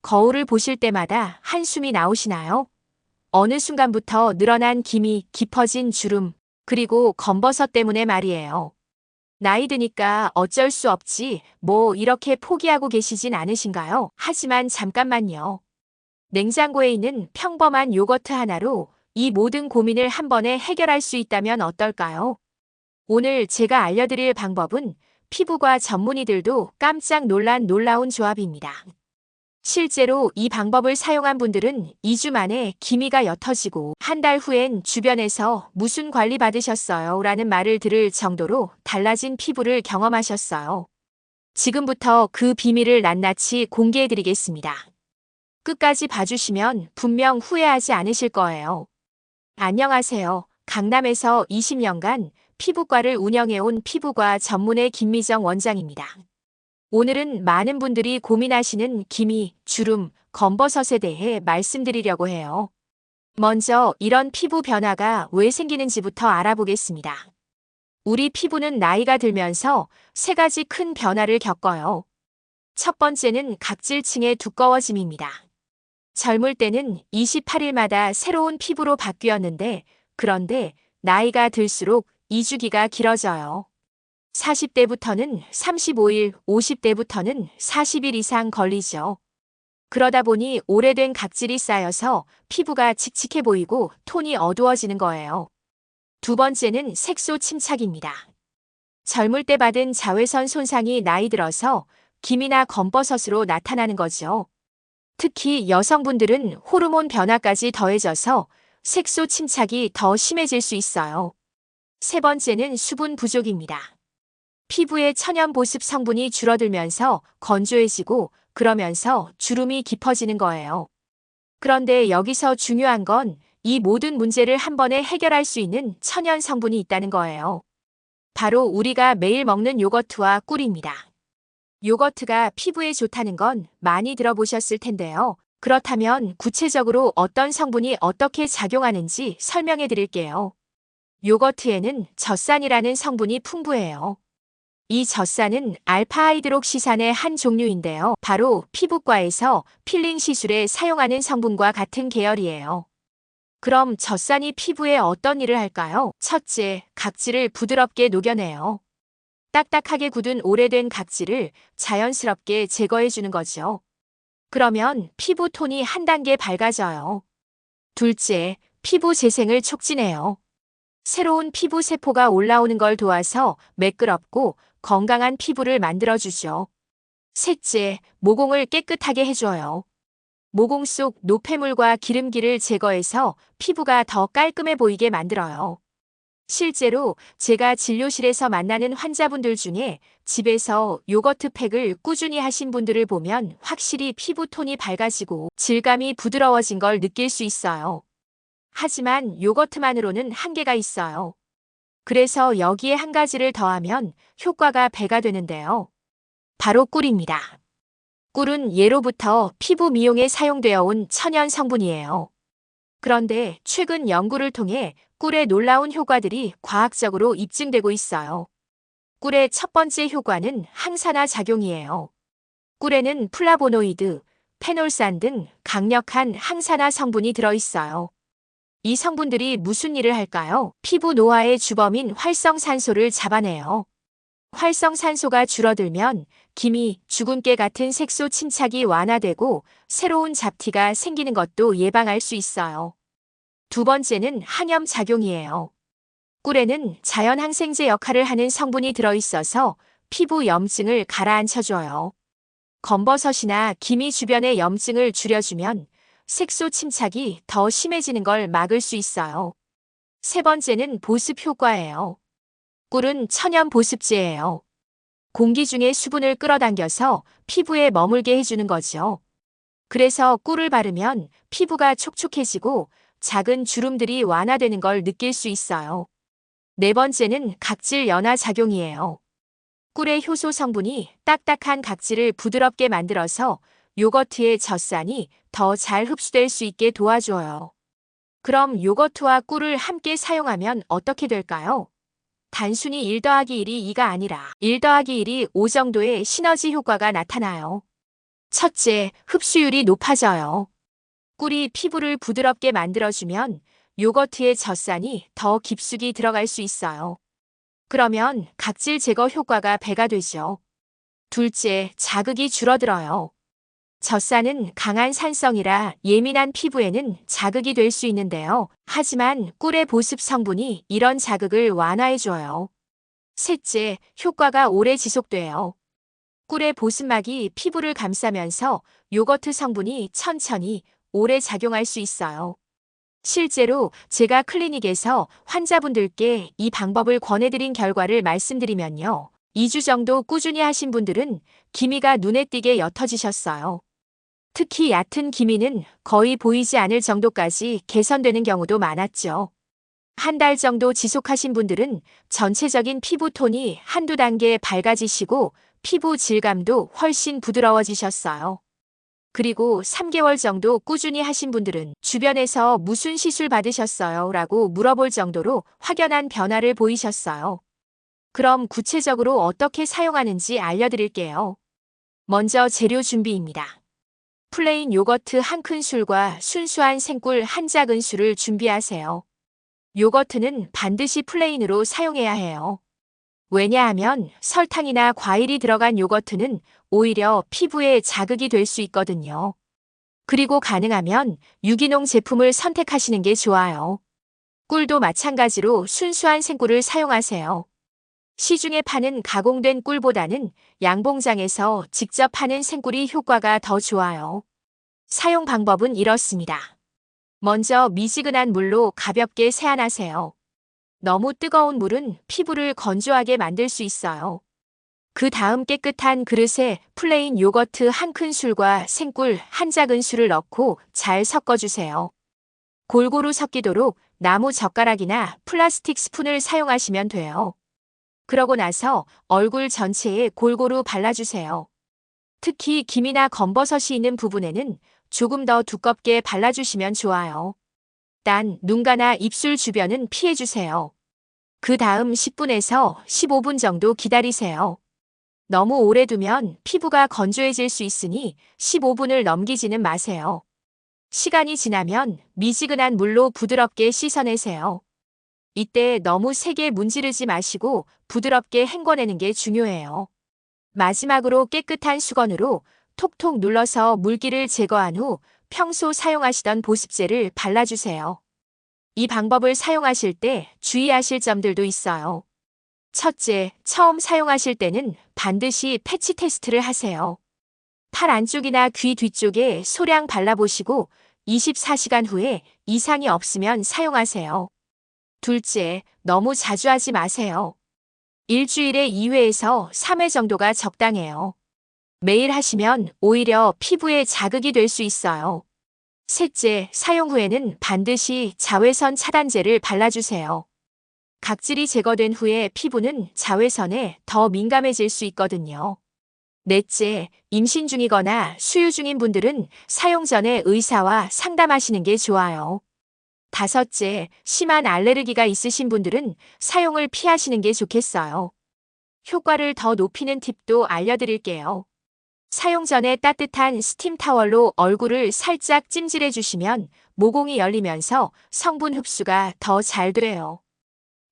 거울을 보실 때마다 한숨이 나오시나요? 어느 순간부터 늘어난 기미, 깊어진 주름, 그리고 검버섯 때문에 말이에요. 나이 드니까 어쩔 수 없지, 뭐 이렇게 포기하고 계시진 않으신가요? 하지만 잠깐만요. 냉장고에 있는 평범한 요거트 하나로 이 모든 고민을 한 번에 해결할 수 있다면 어떨까요? 오늘 제가 알려드릴 방법은 피부과 전문의들도 깜짝 놀라운 조합입니다. 실제로 이 방법을 사용한 분들은 2주 만에 기미가 옅어지고 한 달 후엔 주변에서 무슨 관리 받으셨어요? 라는 말을 들을 정도로 달라진 피부를 경험하셨어요. 지금부터 그 비밀을 낱낱이 공개해드리겠습니다. 끝까지 봐주시면 분명 후회하지 않으실 거예요. 안녕하세요. 강남에서 20년간 피부과를 운영해온 피부과 전문의 김미정 원장입니다. 오늘은 많은 분들이 고민하시는 기미, 주름, 검버섯에 대해 말씀드리려고 해요. 먼저 이런 피부 변화가 왜 생기는지부터 알아보겠습니다. 우리 피부는 나이가 들면서 세 가지 큰 변화를 겪어요. 첫 번째는 각질층의 두꺼워짐입니다. 젊을 때는 28일마다 새로운 피부로 바뀌었는데, 그런데 나이가 들수록 이 주기가 길어져요. 40대부터는 35일, 50대부터는 40일 이상 걸리죠. 그러다 보니 오래된 각질이 쌓여서 피부가 칙칙해 보이고 톤이 어두워지는 거예요. 두 번째는 색소 침착입니다. 젊을 때 받은 자외선 손상이 나이 들어서 기미나 검버섯으로 나타나는 거죠. 특히 여성분들은 호르몬 변화까지 더해져서 색소 침착이 더 심해질 수 있어요. 세 번째는 수분 부족입니다. 피부의 천연 보습 성분이 줄어들면서 건조해지고 그러면서 주름이 깊어지는 거예요. 그런데 여기서 중요한 건 이 모든 문제를 한 번에 해결할 수 있는 천연 성분이 있다는 거예요. 바로 우리가 매일 먹는 요거트와 꿀입니다. 요거트가 피부에 좋다는 건 많이 들어보셨을 텐데요. 그렇다면 구체적으로 어떤 성분이 어떻게 작용하는지 설명해 드릴게요. 요거트에는 젖산이라는 성분이 풍부해요. 이 젖산은 알파하이드록시산의 한 종류인데요. 바로 피부과에서 필링 시술에 사용하는 성분과 같은 계열이에요. 그럼 젖산이 피부에 어떤 일을 할까요? 첫째, 각질을 부드럽게 녹여내요. 딱딱하게 굳은 오래된 각질을 자연스럽게 제거해 주는 거죠. 그러면 피부 톤이 한 단계 밝아져요. 둘째, 피부 재생을 촉진해요. 새로운 피부 세포가 올라오는 걸 도와서 매끄럽고 건강한 피부를 만들어주죠. 셋째, 모공을 깨끗하게 해줘요. 모공 속 노폐물과 기름기를 제거해서 피부가 더 깔끔해 보이게 만들어요. 실제로 제가 진료실에서 만나는 환자분들 중에 집에서 요거트 팩을 꾸준히 하신 분들을 보면 확실히 피부 톤이 밝아지고 질감이 부드러워진 걸 느낄 수 있어요. 하지만 요거트만으로는 한계가 있어요. 그래서 여기에 한 가지를 더하면 효과가 배가 되는데요. 바로 꿀입니다. 꿀은 예로부터 피부 미용에 사용되어 온 천연 성분이에요. 그런데 최근 연구를 통해 꿀의 놀라운 효과들이 과학적으로 입증되고 있어요. 꿀의 첫 번째 효과는 항산화 작용이에요. 꿀에는 플라보노이드, 페놀산 등 강력한 항산화 성분이 들어있어요. 이 성분들이 무슨 일을 할까요? 피부 노화의 주범인 활성산소를 잡아내요. 활성산소가 줄어들면 기미, 주근깨 같은 색소 침착이 완화되고 새로운 잡티가 생기는 것도 예방할 수 있어요. 두 번째는 항염 작용이에요. 꿀에는 자연 항생제 역할을 하는 성분이 들어있어서 피부 염증을 가라앉혀줘요. 검버섯이나 기미 주변의 염증을 줄여주면 색소 침착이 더 심해지는 걸 막을 수 있어요. 세 번째는 보습 효과예요. 꿀은 천연 보습제예요. 공기 중에 수분을 끌어당겨서 피부에 머물게 해주는 거죠. 그래서 꿀을 바르면 피부가 촉촉해지고 작은 주름들이 완화되는 걸 느낄 수 있어요. 네 번째는 각질 연화 작용이에요. 꿀의 효소 성분이 딱딱한 각질을 부드럽게 만들어서 요거트의 젖산이 더 잘 흡수될 수 있게 도와줘요. 그럼 요거트와 꿀을 함께 사용하면 어떻게 될까요? 단순히 1 더하기 1이 2가 아니라 1 더하기 1이 5 정도의 시너지 효과가 나타나요. 첫째, 흡수율이 높아져요. 꿀이 피부를 부드럽게 만들어주면 요거트의 젖산이 더 깊숙이 들어갈 수 있어요. 그러면 각질 제거 효과가 배가 되죠. 둘째, 자극이 줄어들어요. 젖산은 강한 산성이라 예민한 피부에는 자극이 될 수 있는데요. 하지만 꿀의 보습 성분이 이런 자극을 완화해줘요. 셋째, 효과가 오래 지속돼요. 꿀의 보습막이 피부를 감싸면서 요거트 성분이 천천히 오래 작용할 수 있어요. 실제로 제가 클리닉에서 환자분들께 이 방법을 권해드린 결과를 말씀드리면요. 2주 정도 꾸준히 하신 분들은 기미가 눈에 띄게 옅어지셨어요. 특히 얕은 기미는 거의 보이지 않을 정도까지 개선되는 경우도 많았죠. 한 달 정도 지속하신 분들은 전체적인 피부 톤이 한두 단계 밝아지시고 피부 질감도 훨씬 부드러워지셨어요. 그리고 3개월 정도 꾸준히 하신 분들은 주변에서 무슨 시술 받으셨어요? 라고 물어볼 정도로 확연한 변화를 보이셨어요. 그럼 구체적으로 어떻게 사용하는지 알려드릴게요. 먼저 재료 준비입니다. 플레인 요거트 한 큰술과 순수한 생꿀 한 작은술을 준비하세요. 요거트는 반드시 플레인으로 사용해야 해요. 왜냐하면 설탕이나 과일이 들어간 요거트는 오히려 피부에 자극이 될 수 있거든요. 그리고 가능하면 유기농 제품을 선택하시는 게 좋아요. 꿀도 마찬가지로 순수한 생꿀을 사용하세요. 시중에 파는 가공된 꿀보다는 양봉장에서 직접 파는 생꿀이 효과가 더 좋아요. 사용 방법은 이렇습니다. 먼저 미지근한 물로 가볍게 세안하세요. 너무 뜨거운 물은 피부를 건조하게 만들 수 있어요. 그 다음 깨끗한 그릇에 플레인 요거트 한 큰술과 생꿀 한 작은술을 넣고 잘 섞어주세요. 골고루 섞이도록 나무 젓가락이나 플라스틱 스푼을 사용하시면 돼요. 그러고 나서 얼굴 전체에 골고루 발라주세요. 특히 기미나 검버섯이 있는 부분에는 조금 더 두껍게 발라주시면 좋아요. 단, 눈가나 입술 주변은 피해주세요. 그 다음 10분에서 15분 정도 기다리세요. 너무 오래 두면 피부가 건조해질 수 있으니 15분을 넘기지는 마세요. 시간이 지나면 미지근한 물로 부드럽게 씻어내세요. 이때 너무 세게 문지르지 마시고 부드럽게 헹궈내는 게 중요해요. 마지막으로 깨끗한 수건으로 톡톡 눌러서 물기를 제거한 후 평소 사용하시던 보습제를 발라주세요. 이 방법을 사용하실 때 주의하실 점들도 있어요. 첫째, 처음 사용하실 때는 반드시 패치 테스트를 하세요. 팔 안쪽이나 귀 뒤쪽에 소량 발라보시고 24시간 후에 이상이 없으면 사용하세요. 둘째, 너무 자주 하지 마세요. 일주일에 2회에서 3회 정도가 적당해요. 매일 하시면 오히려 피부에 자극이 될 수 있어요. 셋째, 사용 후에는 반드시 자외선 차단제를 발라주세요. 각질이 제거된 후에 피부는 자외선에 더 민감해질 수 있거든요. 넷째, 임신 중이거나 수유 중인 분들은 사용 전에 의사와 상담하시는 게 좋아요. 다섯째, 심한 알레르기가 있으신 분들은 사용을 피하시는 게 좋겠어요. 효과를 더 높이는 팁도 알려드릴게요. 사용 전에 따뜻한 스팀 타월로 얼굴을 살짝 찜질해 주시면 모공이 열리면서 성분 흡수가 더 잘 돼요.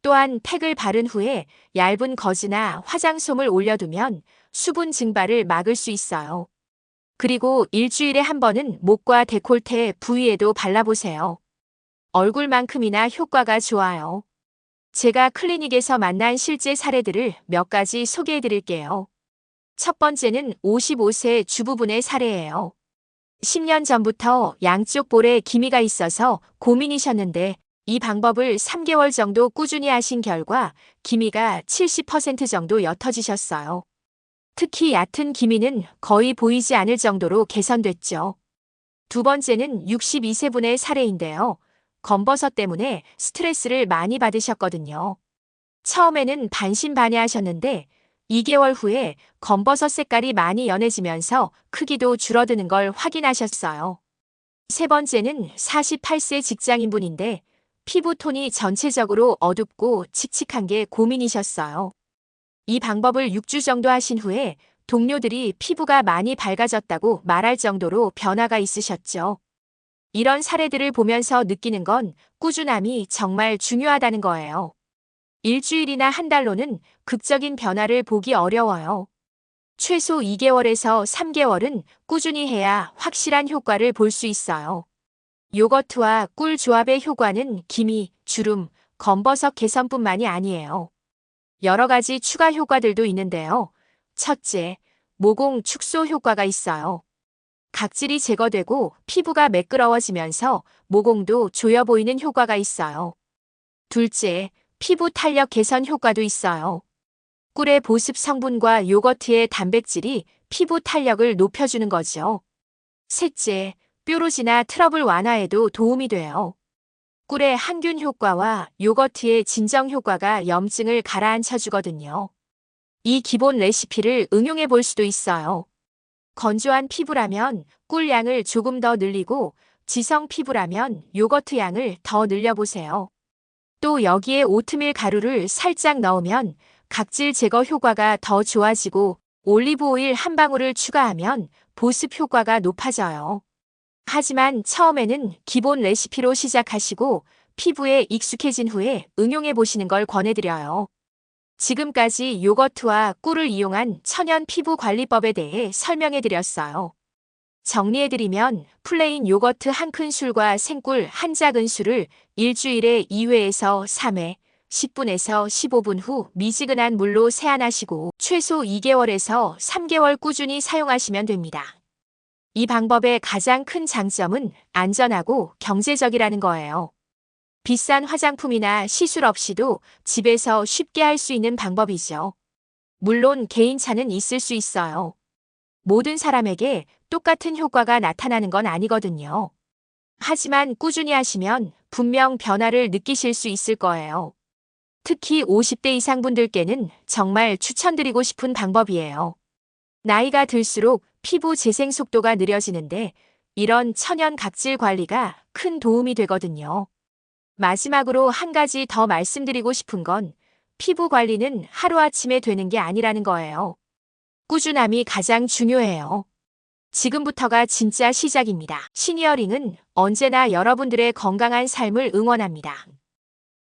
또한 팩을 바른 후에 얇은 거즈나 화장솜을 올려두면 수분 증발을 막을 수 있어요. 그리고 일주일에 한 번은 목과 데콜테 부위에도 발라보세요. 얼굴만큼이나 효과가 좋아요. 제가 클리닉에서 만난 실제 사례들을 몇 가지 소개해 드릴게요. 첫 번째는 55세 주부분의 사례예요. 10년 전부터 양쪽 볼에 기미가 있어서 고민이셨는데 이 방법을 3개월 정도 꾸준히 하신 결과 기미가 70% 정도 옅어지셨어요. 특히 얕은 기미는 거의 보이지 않을 정도로 개선됐죠. 두 번째는 62세분의 사례인데요. 검버섯 때문에 스트레스를 많이 받으셨거든요. 처음에는 반신반의하셨는데 2개월 후에 검버섯 색깔이 많이 연해지면서 크기도 줄어드는 걸 확인하셨어요. 세 번째는 48세 직장인분인데 피부톤이 전체적으로 어둡고 칙칙한 게 고민이셨어요. 이 방법을 6주 정도 하신 후에 동료들이 피부가 많이 밝아졌다고 말할 정도로 변화가 있으셨죠. 이런 사례들을 보면서 느끼는 건 꾸준함이 정말 중요하다는 거예요. 일주일이나 한 달로는 극적인 변화를 보기 어려워요. 최소 2개월에서 3개월은 꾸준히 해야 확실한 효과를 볼 수 있어요. 요거트와 꿀 조합의 효과는 기미, 주름, 검버섯 개선뿐만이 아니에요. 여러 가지 추가 효과들도 있는데요. 첫째, 모공 축소 효과가 있어요. 각질이 제거되고 피부가 매끄러워지면서 모공도 조여 보이는 효과가 있어요. 둘째, 피부 탄력 개선 효과도 있어요. 꿀의 보습 성분과 요거트의 단백질이 피부 탄력을 높여주는 거죠. 셋째, 뾰루지나 트러블 완화에도 도움이 돼요. 꿀의 항균 효과와 요거트의 진정 효과가 염증을 가라앉혀 주거든요. 이 기본 레시피를 응용해 볼 수도 있어요. 건조한 피부라면 꿀 양을 조금 더 늘리고 지성 피부라면 요거트 양을 더 늘려보세요. 또 여기에 오트밀 가루를 살짝 넣으면 각질 제거 효과가 더 좋아지고 올리브 오일 한 방울을 추가하면 보습 효과가 높아져요. 하지만 처음에는 기본 레시피로 시작하시고 피부에 익숙해진 후에 응용해 보시는 걸 권해드려요. 지금까지 요거트와 꿀을 이용한 천연 피부 관리법에 대해 설명해 드렸어요. 정리해드리면 플레인 요거트 한 큰술과 생꿀 한 작은술을 일주일에 2회에서 3회, 10분에서 15분 후 미지근한 물로 세안하시고 최소 2개월에서 3개월 꾸준히 사용하시면 됩니다. 이 방법의 가장 큰 장점은 안전하고 경제적이라는 거예요. 비싼 화장품이나 시술 없이도 집에서 쉽게 할 수 있는 방법이죠. 물론 개인차는 있을 수 있어요. 모든 사람에게 똑같은 효과가 나타나는 건 아니거든요. 하지만 꾸준히 하시면 분명 변화를 느끼실 수 있을 거예요. 특히 50대 이상 분들께는 정말 추천드리고 싶은 방법이에요. 나이가 들수록 피부 재생 속도가 느려지는데 이런 천연 각질 관리가 큰 도움이 되거든요. 마지막으로 한 가지 더 말씀드리고 싶은 건 피부 관리는 하루아침에 되는 게 아니라는 거예요. 꾸준함이 가장 중요해요. 지금부터가 진짜 시작입니다. 시니어링은 언제나 여러분들의 건강한 삶을 응원합니다.